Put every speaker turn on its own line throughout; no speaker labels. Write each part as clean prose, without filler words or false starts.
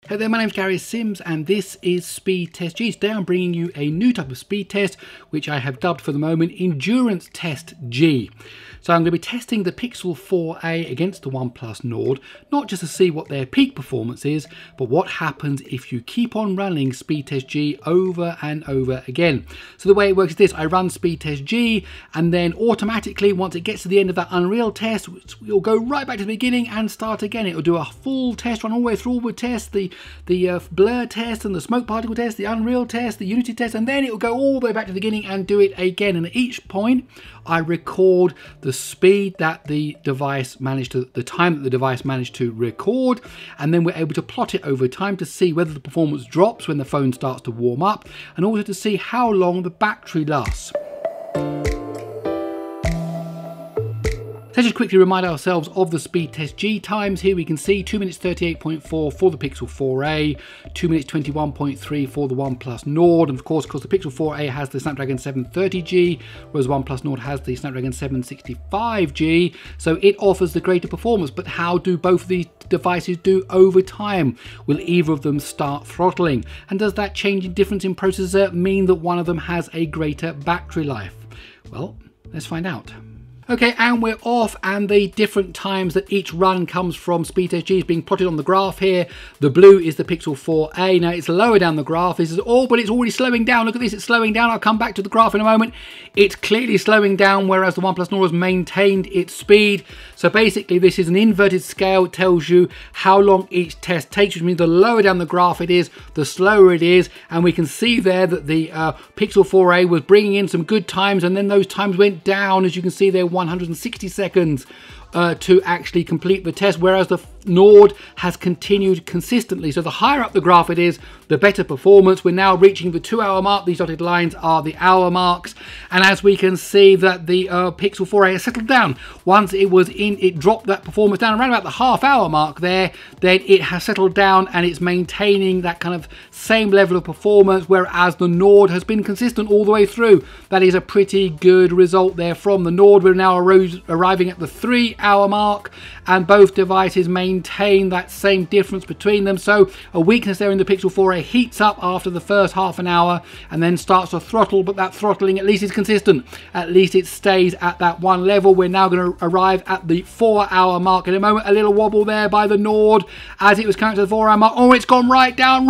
Hey there, my name's Gary Sims and this is SpeedTest G. Today I'm bringing you a new type of speed test which I have dubbed for the moment Endurance Test G. So I'm going to be testing the Pixel 4a against the OnePlus Nord, not just to see what their peak performance is, but what happens if you keep on running SpeedTest G over and over again. So the way it works is this: I run SpeedTest G and then automatically once it gets to the end of that Unreal test, it'll go right back to the beginning and start again. It'll do a full test run all the way through all the tests, the blur test and the smoke particle test, the Unreal test, the Unity test, and then it will go all the way back to the beginning and do it again. And at each point I record the speed that the device managed to, the time that the device managed to record, and then we're able to plot it over time to see whether the performance drops when the phone starts to warm up, and also to see how long the battery lasts. Let's just quickly remind ourselves of the SpeedTest G times. Here we can see 2 minutes 38.4 for the Pixel 4a, 2 minutes 21.3 for the OnePlus Nord, and of course the Pixel 4a has the Snapdragon 730G, whereas OnePlus Nord has the Snapdragon 765G, so it offers the greater performance. But how do both of these devices do over time? Will either of them start throttling? And does that change in difference in processor mean that one of them has a greater battery life? Well, let's find out. Okay, and we're off, and the different times that each run comes from SpeedTest G is being plotted on the graph here. The blue is the Pixel 4a. Now it's lower down the graph. This is all, but it's already slowing down. Look at this, it's slowing down. I'll come back to the graph in a moment. It's clearly slowing down, whereas the OnePlus Nord has maintained its speed. So basically this is an inverted scale. It tells you how long each test takes, which means the lower down the graph it is, the slower it is. And we can see there that the Pixel 4a was bringing in some good times, and then those times went down, as you can see there, 160 seconds to actually complete the test, whereas the Nord has continued consistently. So the higher up the graph it is, the better performance. We're now reaching the 2-hour mark. These dotted lines are the hour marks, and as we can see that the Pixel 4a has settled down. Once it was in, it dropped that performance down around about the half-hour mark there, then it has settled down and it's maintaining that kind of same level of performance, whereas the Nord has been consistent all the way through. That is a pretty good result there from the Nord. We're now arriving at the 3-hour mark, and both devices maintain that same difference between them. So a weakness there in the Pixel 4a heats up after the first half an hour and then starts to throttle, but that throttling at least is consistent. At least it stays at that one level. We're now going to arrive at the 4-hour mark in a moment. A little wobble there by the Nord as it was coming to the 4-hour mark. Oh, it's gone right down,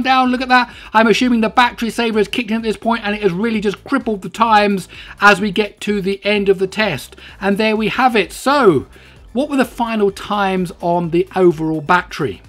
down. Look at that. I'm assuming the battery saver has kicked in at this point, and it has really just crippled the times as we get to the end of the test. And there we have it. So what were the final times on the overall battery?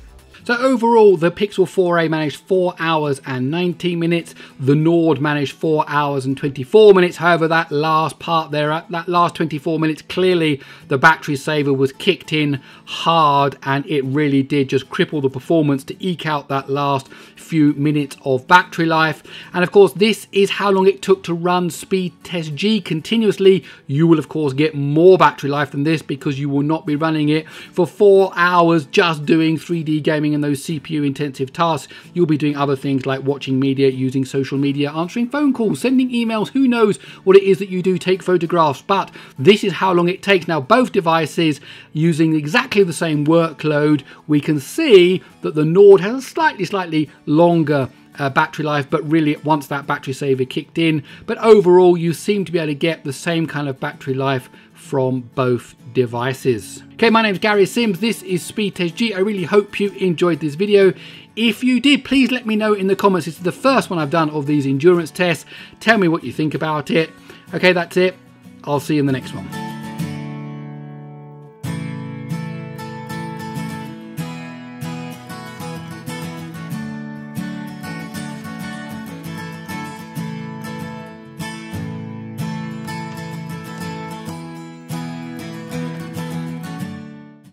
So overall, the Pixel 4a managed 4 hours and 19 minutes. The Nord managed 4 hours and 24 minutes. However, that last part there, that last 24 minutes, clearly the battery saver was kicked in hard, and it really did just cripple the performance to eke out that last few minutes of battery life. And of course, this is how long it took to run SpeedTest G continuously. You will of course get more battery life than this, because you will not be running it for 4 hours just doing 3D gaming and those CPU intensive tasks. You'll be doing other things like watching media, using social media, answering phone calls, sending emails. Who knows what it is that you do, take photographs. But this is how long it takes. Now both devices using exactly the same workload. We can see that the Nord has a slightly longer battery life, but really once that battery saver kicked in. But overall you seem to be able to get the same kind of battery life from both devices. Okay, my name's Gary Sims. This is SpeedTest G. I really hope you enjoyed this video. If you did, please let me know in the comments. This is the first one I've done of these endurance tests. Tell me what you think about it. Okay, that's it. I'll see you in the next one.